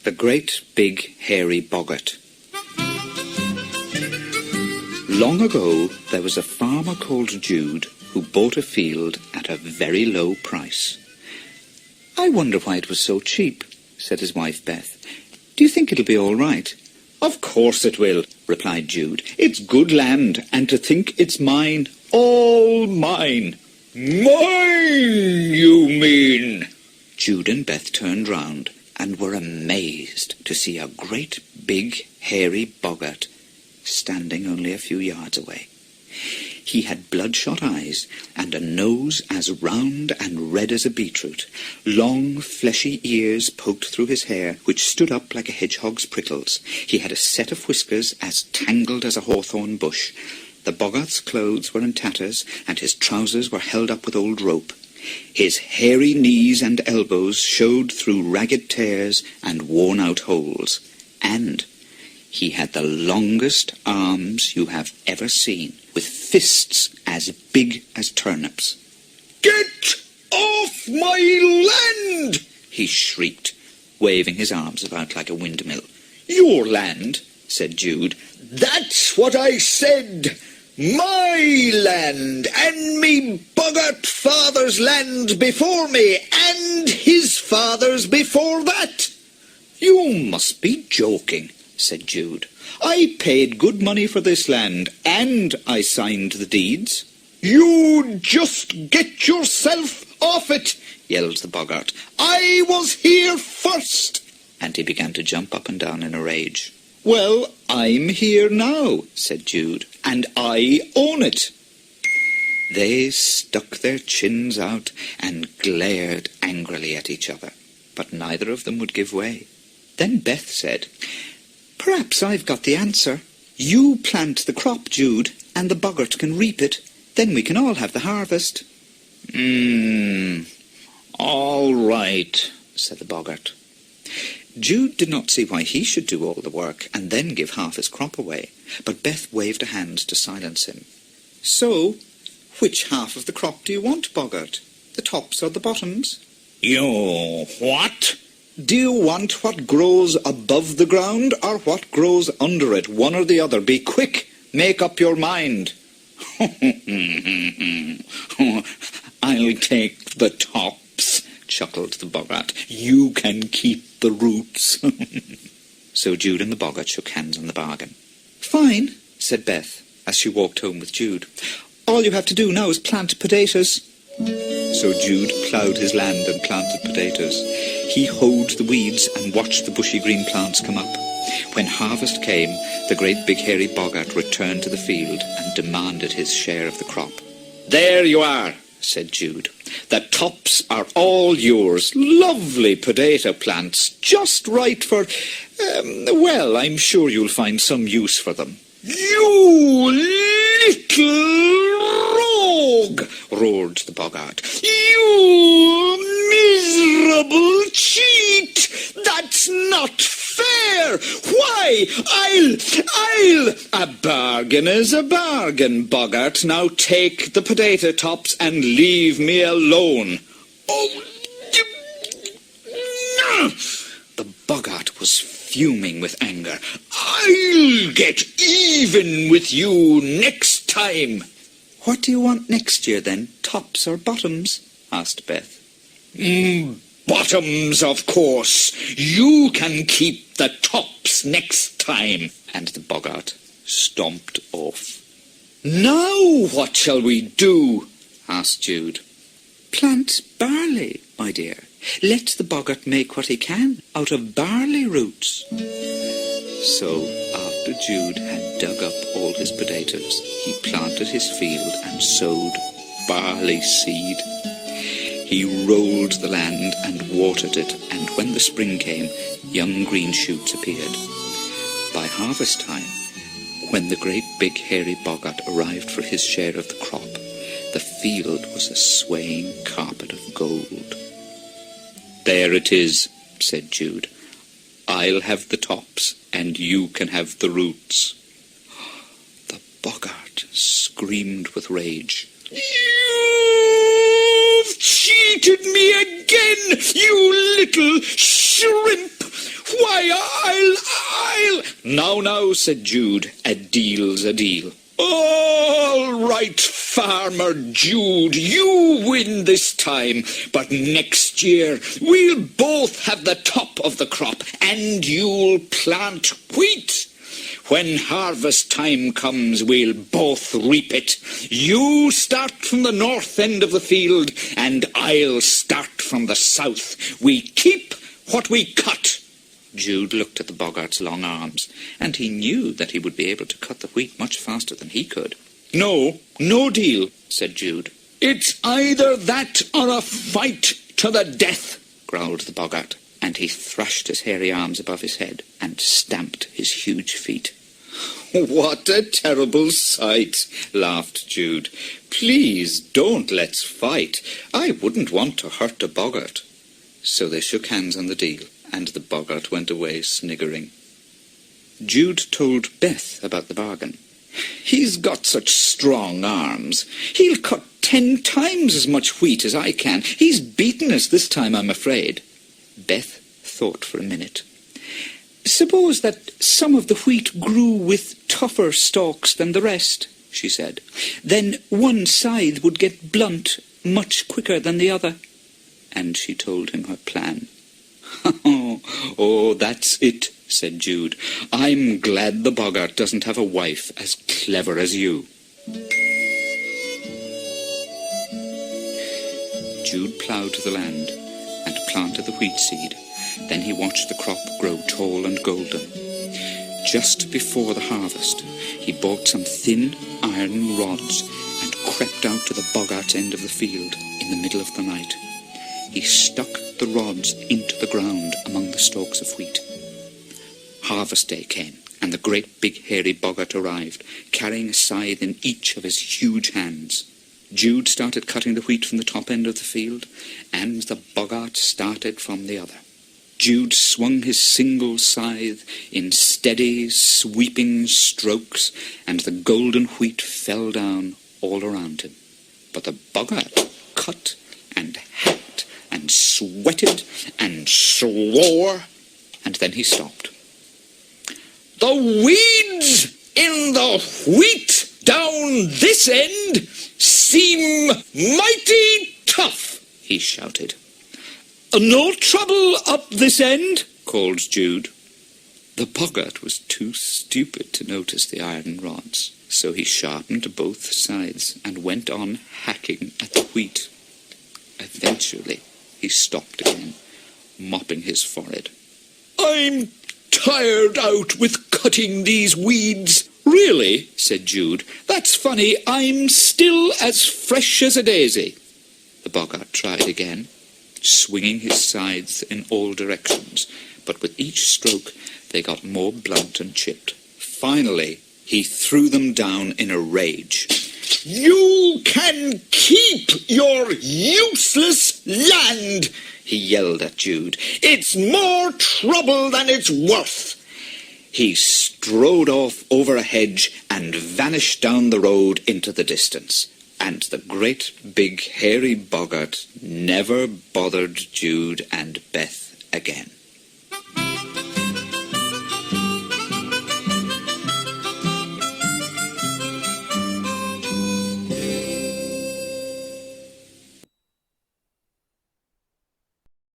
The Great Big Hairy Boggart. Long ago, there was a farmer called Jude who bought a field at a very low price. "I wonder why it was so cheap," said his wife Beth. "Do you think it'll be all right?" "Of course it will," replied Jude. "It's good land, and to think it's mine, all mine." "Mine, you mean?" Jude and Beth turned round and were amazed to see a great big hairy Boggart standing only a few yards away. He had bloodshot eyes and a nose as round and red as a beetroot. Long, fleshy ears poked through his hair, which stood up like a hedgehog's prickles. He had a set of whiskers as tangled as a hawthorn bush. The Boggart's clothes were in tatters, and his trousers were held up with old rope. His hairy knees and elbows showed through ragged tears and worn-out holes. And he had the longest arms you have ever seen, with fists as big as turnips. "Get off my land!" he shrieked, waving his arms about like a windmill. "Your land," said Jude. "That's what I said! My land, and me Boggart father's land before me, and his father's before that." "You must be joking," said Jude. "I paid good money for this land, and I signed the deeds." "You just get yourself off it," yelled the Boggart. "I was here first." And he began to jump up and down in a rage. "Well, I'm here now," said Jude, "and I own it." They stuck their chins out and glared angrily at each other, but neither of them would give way. Then Beth said, "Perhaps I've got the answer. You plant the crop, Jude, and the Boggart can reap it. Then we can all have the harvest." All right," said the Boggart. Jude did not see why he should do all the work and then give half his crop away, but Beth waved a hand to silence him. "So, which half of the crop do you want, Boggart? The tops or the bottoms?" "You what?" "Do you want what grows above the ground or what grows under it, one or the other? Be quick, make up your mind." "I'll take the tops," chuckled the Boggart. "You can keep the roots." So Jude and the Boggart shook hands on the bargain. "Fine," said Beth, as she walked home with Jude. "All you have to do now is plant potatoes." So Jude ploughed his land and planted potatoes. He hoed the weeds and watched the bushy green plants come up. When harvest came, the great big hairy Boggart returned to the field and demanded his share of the crop. "There you are," said Jude. "The tops are all yours. Lovely potato plants, just right for... well, I'm sure you'll find some use for them." "You little rogue!" roared the Boggart. "You miserable cheat! That's not fair! Why, I'll... A bargain is a bargain, Boggart. Now take the potato tops and leave me alone." "Oh, no!" The Boggart was fuming with anger. "I'll get even with you next time." "What do you want next year, then? Tops or bottoms?" asked Beth. "Bottoms, of course. You can keep the tops next time." And the Boggart stomped off. "Now what shall we do?" asked Jude. "Plant barley, my dear. Let the Boggart make what he can out of barley roots." So, after Jude had dug up all his potatoes, he planted his field and sowed barley seed. He rolled the land and watered it, and when the spring came, young green shoots appeared. By harvest time, when the great big hairy Boggart arrived for his share of the crop, the field was a swaying carpet of gold. "There it is," said Jude. "I'll have the tops, and you can have the roots." The Boggart screamed with rage. "You've cheated me again, you little shrimp! Why, I'll... Now, said Jude, a deal's a deal. All right, Farmer Jude, you win this time, but next year we'll both have the top of the crop, and you'll plant wheat. When harvest time comes, we'll both reap it. You start from the north end of the field, and I'll start from the south. We keep what we cut. Jude looked at the Boggart's long arms, and he knew that he would be able to cut the wheat much faster than he could. No deal, said Jude. It's either that or a fight to the death, growled the Boggart, and he thrashed his hairy arms above his head and stamped his huge feet. What a terrible sight, laughed Jude. Please don't let's fight. I wouldn't want to hurt a Boggart. So they shook hands on the deal, and the Boggart went away sniggering. Jude told Beth about the bargain. He's got such strong arms. He'll cut 10 times as much wheat as I can. He's beaten us this time, I'm afraid. Beth thought for a minute. Suppose that some of the wheat grew with tougher stalks than the rest, she said. Then one side would get blunt much quicker than the other. And she told him her plan. Oh, that's it, said Jude. I'm glad the Boggart doesn't have a wife as clever as you. Jude ploughed the land and planted the wheat seed. Then he watched the crop grow tall and golden. Just before the harvest, he bought some thin iron rods and crept out to the Boggart's end of the field in the middle of the night. He stuck the rods into the ground among the stalks of wheat. Harvest day came, and the great big hairy Boggart arrived, carrying a scythe in each of his huge hands. Jude started cutting the wheat from the top end of the field, and the Boggart started from the other. Jude swung his single scythe in steady, sweeping strokes, and the golden wheat fell down all around him. But the Boggart cut and hacked and sweated and swore, and then he stopped. The weeds in the wheat down this end seem mighty tough, he shouted. No trouble up this end, called Jude. The Boggart was too stupid to notice the iron rods, so he sharpened both sides and went on hacking at the wheat. Eventually, he stopped again, mopping his forehead. I'm tired out with cutting these weeds. Really, said Jude, that's funny. I'm still as fresh as a daisy. The Boggart tried again, swinging his scythes in all directions, but with each stroke they got more blunt and chipped. Finally, he threw them down in a rage. You can keep your useless land, he yelled at Jude. It's more trouble than it's worth. He strode off over a hedge and vanished down the road into the distance. And the great big hairy Boggart never bothered Jude and Beth again.